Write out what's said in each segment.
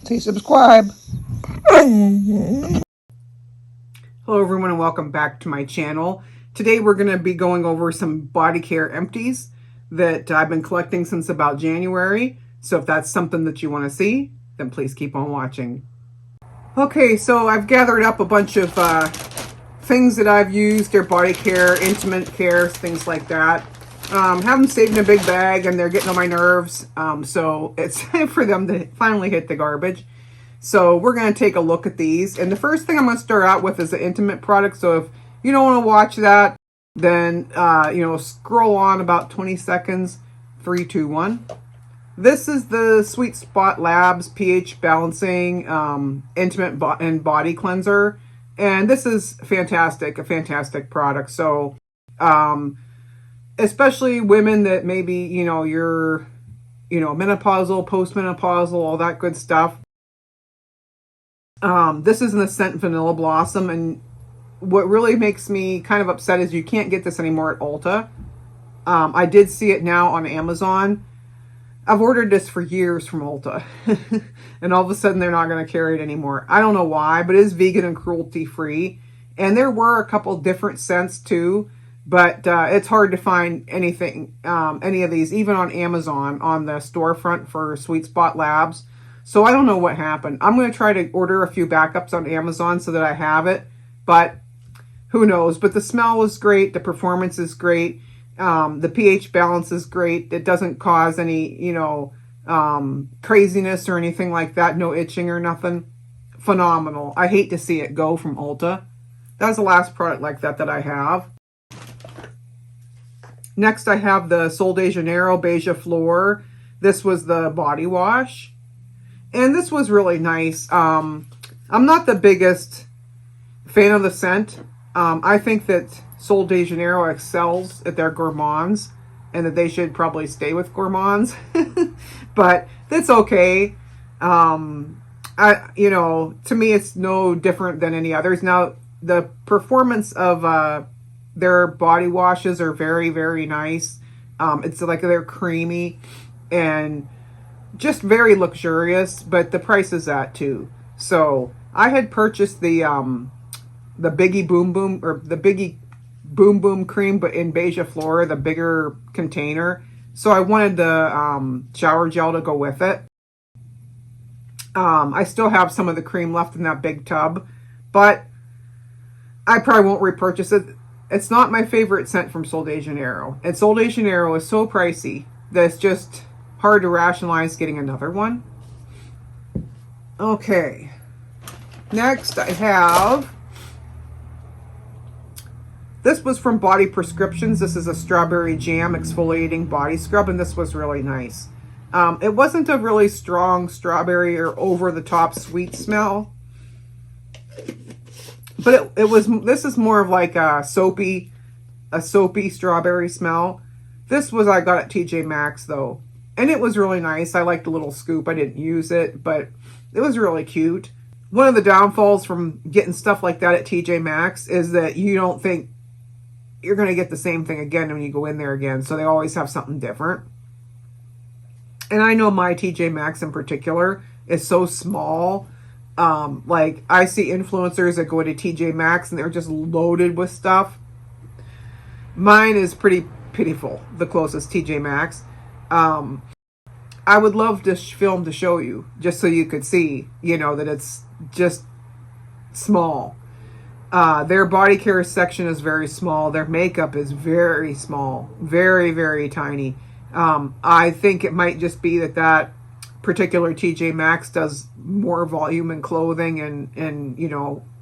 Say subscribe. Hello everyone and welcome back to my channel. Today we're going to be going over some body care empties that I've been collecting since about January. So if that's something that you want to see, then please keep on watching. Okay, so I've gathered up a bunch of things that I've used, their body care, intimate care, things like that. Have them saved in a big bag and they're getting on my nerves. So it's time for them to finally hit the garbage. So we're going to take a look at these. And the first thing I'm going to start out with is the intimate product. So if you don't want to watch that, then, scroll on about 20 seconds. 3, 2, 1. This is the Sweet Spot Labs pH Balancing Intimate and Body Cleanser. And this is fantastic, a fantastic product. So, especially women that maybe, you're, menopausal, postmenopausal, all that good stuff. This is in the scent Vanilla Blossom, and what really makes me kind of upset is you can't get this anymore at Ulta. I did see it now on Amazon. I've ordered this for years from Ulta, and all of a sudden they're not going to carry it anymore. I don't know why, but it is vegan and cruelty-free, and there were a couple different scents too, but it's hard to find anything, any of these, even on Amazon, on the storefront for Sweet Spot Labs. So I don't know what happened. I'm going to try to order a few backups on Amazon so that I have it, but who knows? But the smell is great. The performance is great. The pH balance is great. It doesn't cause any, craziness or anything like that. No itching or nothing. Phenomenal. I hate to see it go from Ulta. That's the last product like that I have. Next, I have the Sol de Janeiro Beija Flor. This was the body wash. And this was really nice. I'm not the biggest fan of the scent. I think that Sol de Janeiro excels at their gourmands and that they should probably stay with gourmands. But that's okay. To me, it's no different than any others. Now, the performance of their body washes are very, very nice. It's like they're creamy and just very luxurious, but the price is that too. So I had purchased the Biggie Boom Boom, or the Biggie Boom Boom cream, but in Beija Flor, the bigger container. So I wanted the shower gel to go with it. I still have some of the cream left in that big tub, but I probably won't repurchase it. It's not my favorite scent from Sol de Janeiro. And Sol de Janeiro is so pricey that it's just hard to rationalize getting another one. Okay. Next, I have... This was from Body Prescriptions. This is a strawberry jam exfoliating body scrub, and this was really nice. It wasn't a really strong strawberry or over-the-top sweet smell, but it was. This is more of like a soapy strawberry smell. This was I got at TJ Maxx though, and it was really nice. I liked the little scoop. I didn't use it, but it was really cute. One of the downfalls from getting stuff like that at TJ Maxx is that you don't think you're going to get the same thing again when you go in there again. So they always have something different. And I know my TJ Maxx in particular is so small. Like I see influencers that go to TJ Maxx and they're just loaded with stuff. Mine is pretty pitiful, the closest TJ Maxx. I would love this film to show you, just so you could see, that it's just small. Their body care section is very small. Their makeup is very small, very, very tiny. I think it might just be that particular TJ Maxx does more volume in clothing and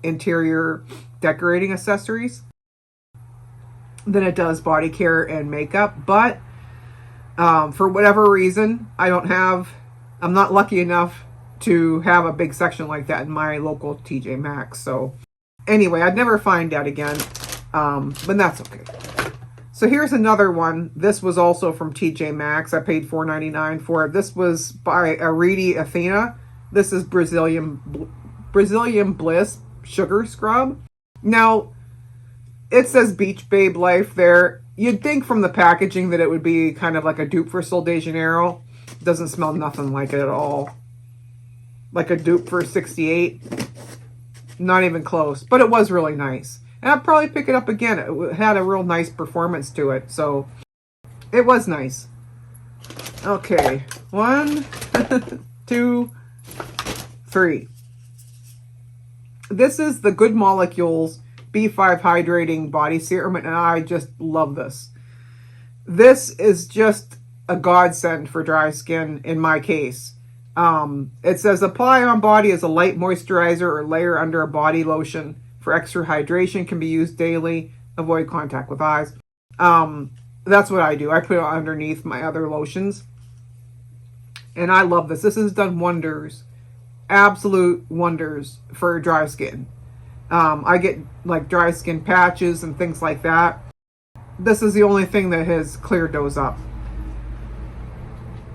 interior decorating accessories than it does body care and makeup. But for whatever reason, I'm not lucky enough to have a big section like that in my local TJ Maxx. So anyway, I'd never find out again, but that's okay. So here's another one. This was also from TJ Maxx. I paid $4.99 for it. This was by Aridi Athena. This is Brazilian Bliss Sugar Scrub. Now, it says Beach Babe Life there. You'd think from the packaging that it would be kind of like a dupe for Sol de Janeiro. Doesn't smell nothing like it at all. like a dupe for 68. Not even close, but it was really nice. And I'd probably pick it up again. It had a real nice performance to it, so it was nice. Okay, 1, 2, 3. This is the Good Molecules B5 Hydrating Body Serum, and I just love this. This is just a godsend for dry skin in my case. It says apply on body as a light moisturizer or layer under a body lotion for extra hydration. Can be used daily. Avoid contact with eyes. That's what I do. I put it underneath my other lotions. And I love this. This has done wonders. Absolute wonders for dry skin. I get like dry skin patches and things like that. This is the only thing that has cleared those up.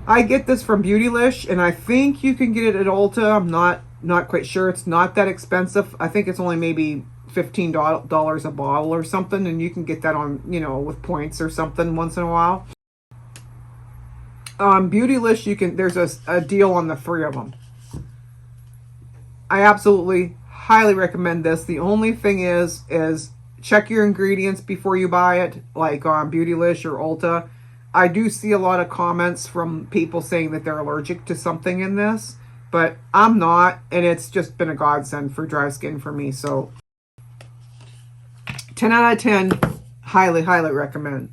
I get this from Beautylish, and I think you can get it at Ulta. I'm not quite sure. It's not that expensive. I think it's only maybe $15 a bottle or something, and you can get that on, you know, with points or something once in a while. Beautylish, there's a deal on the 3 of them. I absolutely highly recommend this. The only thing is check your ingredients before you buy it, like on Beautylish or Ulta. I do see a lot of comments from people saying that they're allergic to something in this, but I'm not, and it's just been a godsend for dry skin for me. So 10 out of 10, highly, highly recommend.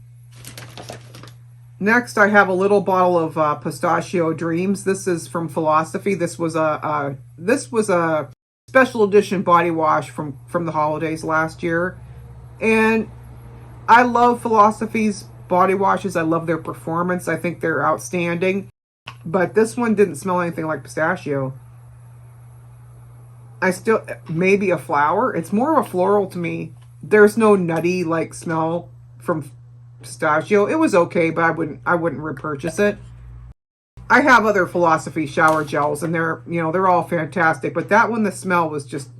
Next, I have a little bottle of Pistachio Dreams. This is from Philosophy. This was a special edition body wash from the holidays last year, and I love Philosophy's body washes. I love their performance. I think they're outstanding, but this one didn't smell anything like pistachio. Maybe a flower. It's more of a floral to me. There's no nutty like smell from pistachio. It was okay, but I wouldn't repurchase it. I have other Philosophy shower gels, and they're all fantastic, but that one, the smell was just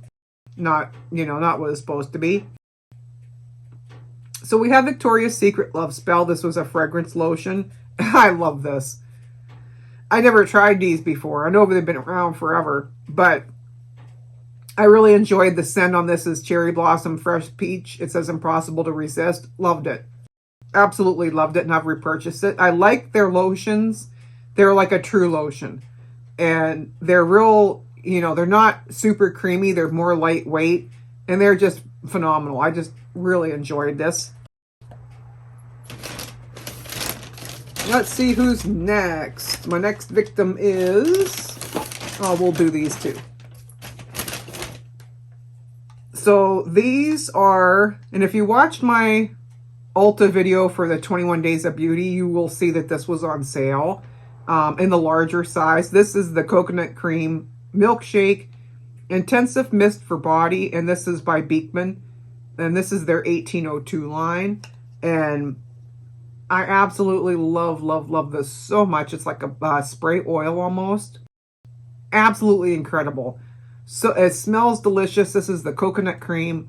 not what it's supposed to be. So we have Victoria's Secret Love Spell. This was a fragrance lotion. I love this. I never tried these before. I know they've been around forever, but I really enjoyed the scent on this. Is Cherry Blossom Fresh Peach. It says impossible to resist. Loved it. Absolutely loved it, and I've repurchased it. I like their lotions. They're like a true lotion. And they're real, they're not super creamy. They're more lightweight, and they're just phenomenal. I just really enjoyed this. Let's see who's next. My next victim is... we'll do these two. So these are... And if you watched my Ulta video for the 21 Days of Beauty, you will see that this was on sale in the larger size. This is the Coconut Cream Milkshake Intensive Mist for Body, and this is by Beekman. And this is their 1802 line. And I absolutely love this so much. It's like a spray oil almost. Absolutely incredible. So it smells delicious. This is the coconut cream.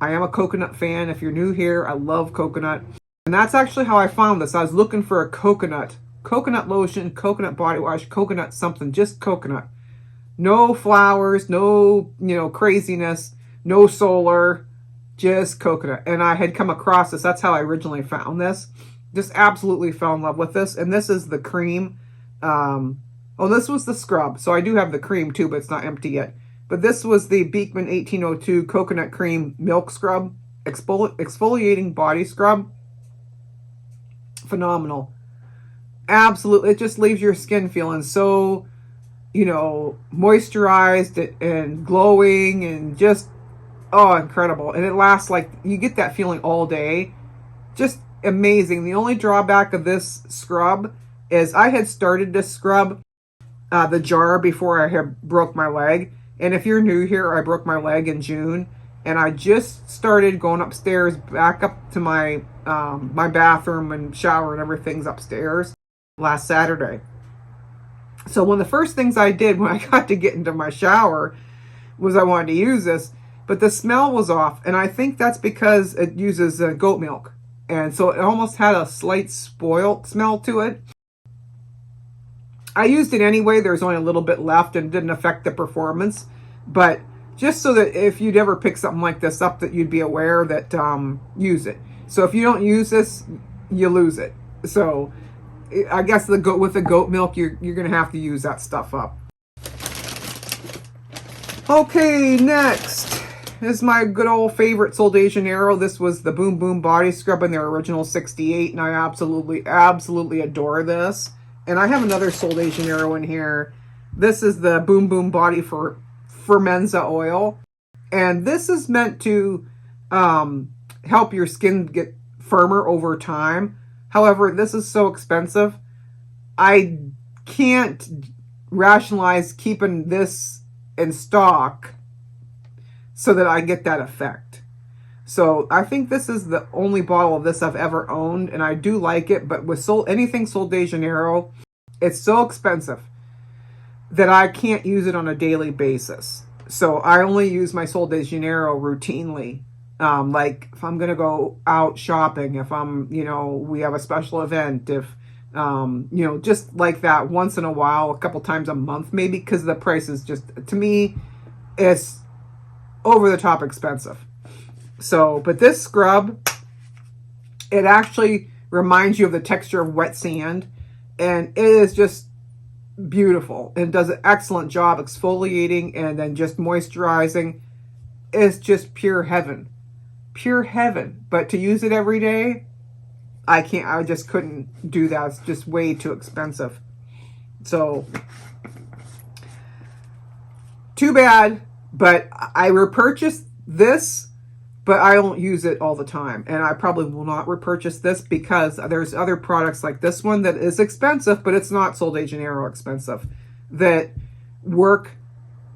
I am a coconut fan. If you're new here, I love coconut. And that's actually how I found this. I was looking for a coconut lotion, coconut body wash, coconut something, just coconut. No flowers, no, craziness, no solar, just coconut. And I had come across this. That's how I originally found this. Just absolutely fell in love with this. And this is the cream. This was the scrub. So I do have the cream too, but it's not empty yet. But this was the Beekman 1802 Coconut Cream Milk Scrub. Exfoliating Body Scrub. Phenomenal. Absolutely. It just leaves your skin feeling so, moisturized and glowing and just, incredible. And it lasts you get that feeling all day. Just amazing. The only drawback of this scrub is I had started to scrub the jar before I had broke my leg. And if you're new here, I broke my leg in June, and I just started going upstairs, back up to my my bathroom and shower and everything's upstairs last Saturday. So one of the first things I did when I got to get into my shower was I wanted to use this, but the smell was off, and I think that's because it uses goat milk. And so it almost had a slight spoiled smell to it. I used it anyway. There's only a little bit left and didn't affect the performance. But just so that if you'd ever pick something like this up, that you'd be aware that use it. So if you don't use this, you lose it. So I guess with the goat milk, you're going to have to use that stuff up. Okay, next is my good old favorite Sol de Janeiro. This was the Boom Boom Body Scrub in their original 68, and I absolutely adore this. And I have another Sol de Janeiro in here. This is the Boom Boom Body for Menza oil. And this is meant to help your skin get firmer over time. However, this is so expensive. I can't rationalize keeping this in stock so that I get that effect. So I think this is the only bottle of this I've ever owned, and I do like it, but with anything Sol de Janeiro, it's so expensive that I can't use it on a daily basis. So I only use my Sol de Janeiro routinely. Like if I'm going to go out shopping, if we have a special event, if, just like that once in a while, a couple times a month, maybe, because the price is just, to me, it's over the top expensive. So, but this scrub, it actually reminds you of the texture of wet sand, and it is just beautiful and does an excellent job exfoliating and then just moisturizing. It's just pure heaven. Pure heaven. But to use it every day, I just couldn't do that. It's just way too expensive. So, too bad. But I repurchased this, but I don't use it all the time. And I probably will not repurchase this because there's other products like this one that is expensive, but it's not Sol de Janeiro expensive, that work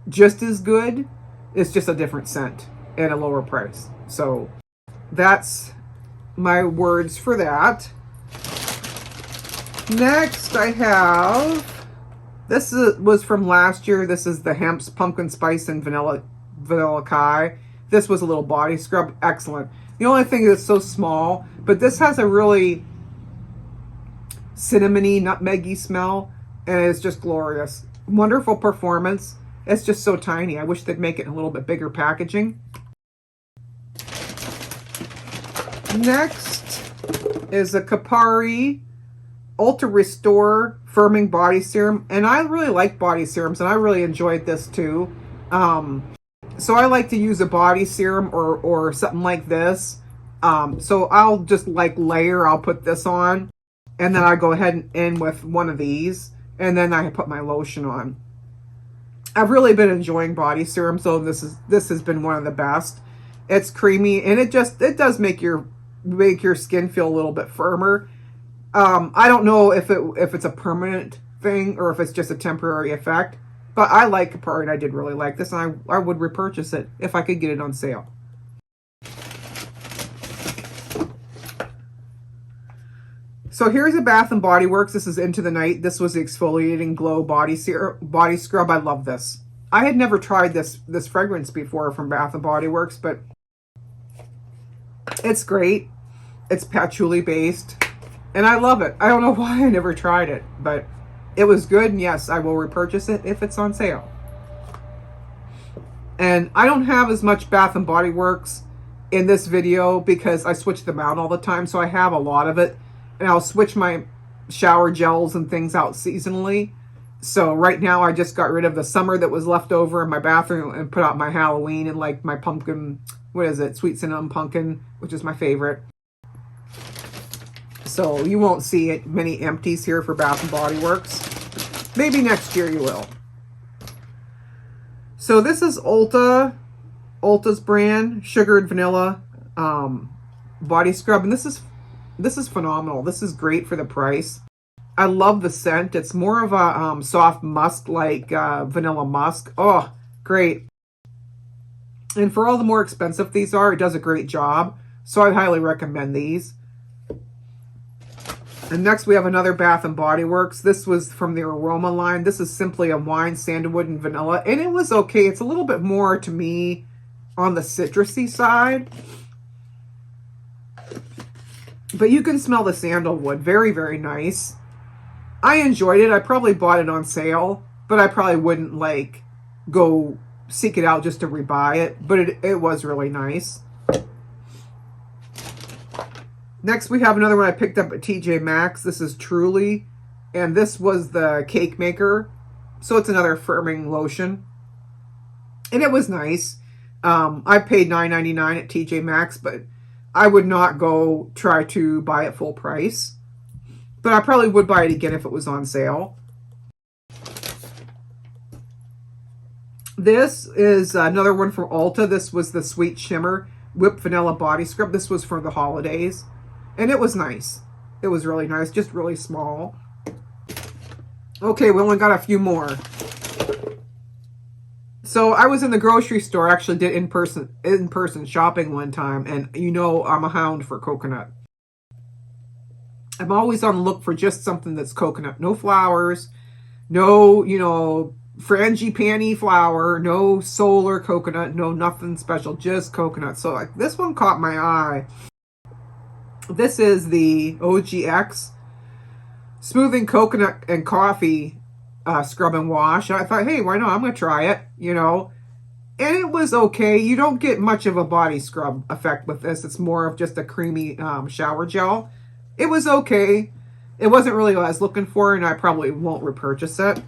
just as good. It's just a different scent and a lower price. So that's my words for that. Next I have, this was from last year. This is the Hemp's Pumpkin Spice and Vanilla Kai. This was a little body scrub. Excellent. The only thing is it's so small, but this has a really cinnamony, nutmeggy smell, and it's just glorious. Wonderful performance. It's just so tiny. I wish they'd make it in a little bit bigger packaging. Next is a Kapari Ultra Restore Firming Body Serum. And I really like body serums, and I really enjoyed this too. So I like to use a body serum or something like this. So I'll just layer, I'll put this on, and then I go ahead and in with one of these, and then I put my lotion on. I've really been enjoying body serum, so this has been one of the best. It's creamy, and it does make your skin feel a little bit firmer. I don't know if it's a permanent thing or if it's just a temporary effect, but I like Kapari, and I did really like this, and I would repurchase it if I could get it on sale. So here's a Bath & Body Works. This is Into the Night. This was the Exfoliating Glow Body Scrub. I love this. I had never tried this fragrance before from Bath & Body Works, but it's great. It's patchouli based, and I love it. I don't know why I never tried it, but it was good, and yes, I will repurchase it if it's on sale. And I don't have as much Bath & Body Works in this video because I switch them out all the time, so I have a lot of it. And I'll switch my shower gels and things out seasonally. So right now I just got rid of the summer that was left over in my bathroom and put out my Halloween and my pumpkin, Sweet Cinnamon Pumpkin, which is my favorite. So you won't see many empties here for Bath & Body Works. Maybe next year you will. So this is Ulta's brand, Sugared Vanilla Body Scrub. And this is phenomenal. This is great for the price. I love the scent. It's more of a soft musk, like vanilla musk. Oh, great. And for all the more expensive these are, it does a great job. So I highly recommend these. And next we have another Bath & Body Works. This was from the Aroma line. This is simply a wine, sandalwood, and vanilla. And it was okay. It's a little bit more, to me, on the citrusy side. But you can smell the sandalwood. Very, very nice. I enjoyed it. I probably bought it on sale, but I probably wouldn't like go seek it out just to rebuy it. But it was really nice. Next, we have another one I picked up at TJ Maxx. This is Truly, and this was the cake maker. So it's another firming lotion. And it was nice. I paid $9.99 at TJ Maxx, but I would not go try to buy it full price. But I probably would buy it again if it was on sale. This is another one from Ulta. This was the Sweet Shimmer Whipped Vanilla Body Scrub. This was for the holidays. And it was nice. It was really nice. Just really small. Okay, we only got a few more. So I was in the grocery store. I actually did in-person shopping one time. And you know I'm a hound for coconut. I'm always on the look for just something that's coconut. No flowers. No, frangipani flower. No solar coconut. No nothing special. Just coconut. So like this one caught my eye. This is the OGX Smoothing Coconut and Coffee Scrub and Wash. I thought, hey, why not? I'm going to try it, And it was okay. You don't get much of a body scrub effect with this. It's more of just a creamy shower gel. It was okay. It wasn't really what I was looking for, and I probably won't repurchase it.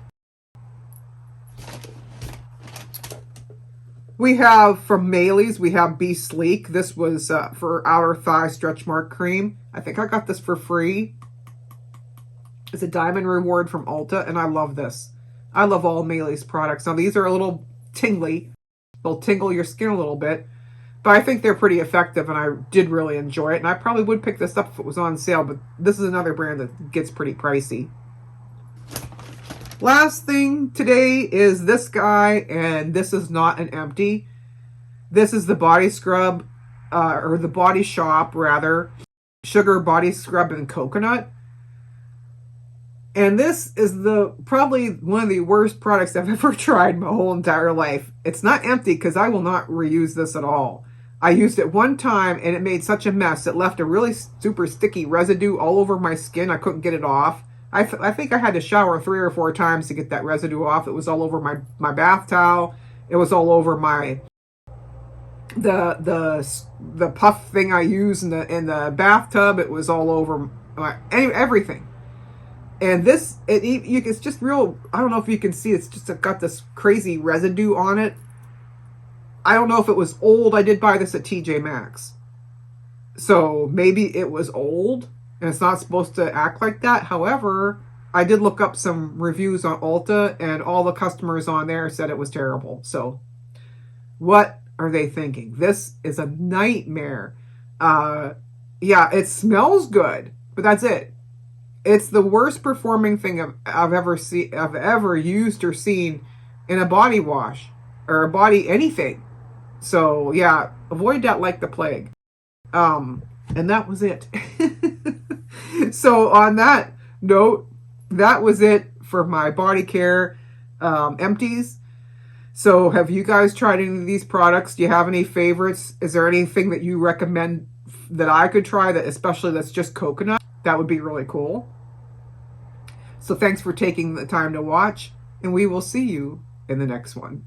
We have from Mayleys, we have Be Sleek. This was for outer thigh stretch mark cream. I think I got this for free. It's a diamond reward from Ulta, and I love this. I love all Mayleys products. Now, these are a little tingly. They'll tingle your skin a little bit. But I think they're pretty effective, and I did really enjoy it. And I probably would pick this up if it was on sale, but this is another brand that gets pretty pricey. Last thing today is this guy, and this is not an empty. This is the Body Scrub, or the Body Shop, rather. Sugar Body Scrub and Coconut. And this is probably one of the worst products I've ever tried my whole entire life. It's not empty because I will not reuse this at all. I used it one time and it made such a mess. It left a really super sticky residue all over my skin. I couldn't get it off. I think I had to shower 3 or 4 times to get that residue off. It was all over my bath towel. It was all over the puff thing I use in the bathtub. It was all over everything. And this, it's just real, I don't know if you can see, it's just got this crazy residue on it. I don't know if it was old. I did buy this at TJ Maxx. So maybe it was old and it's not supposed to act like that. However, I did look up some reviews on Ulta and all the customers on there said it was terrible. So what are they thinking? This is a nightmare. Yeah, it smells good, but that's it. It's the worst performing thing I've ever used or seen in a body wash or a body anything. So yeah, avoid that like the plague. And that was it. So on that note, that was it for my body care empties. So have you guys tried any of these products? Do you have any favorites? Is there anything that you recommend that I could try, that especially that's just coconut? That would be really cool. So thanks for taking the time to watch, and we will see you in the next one.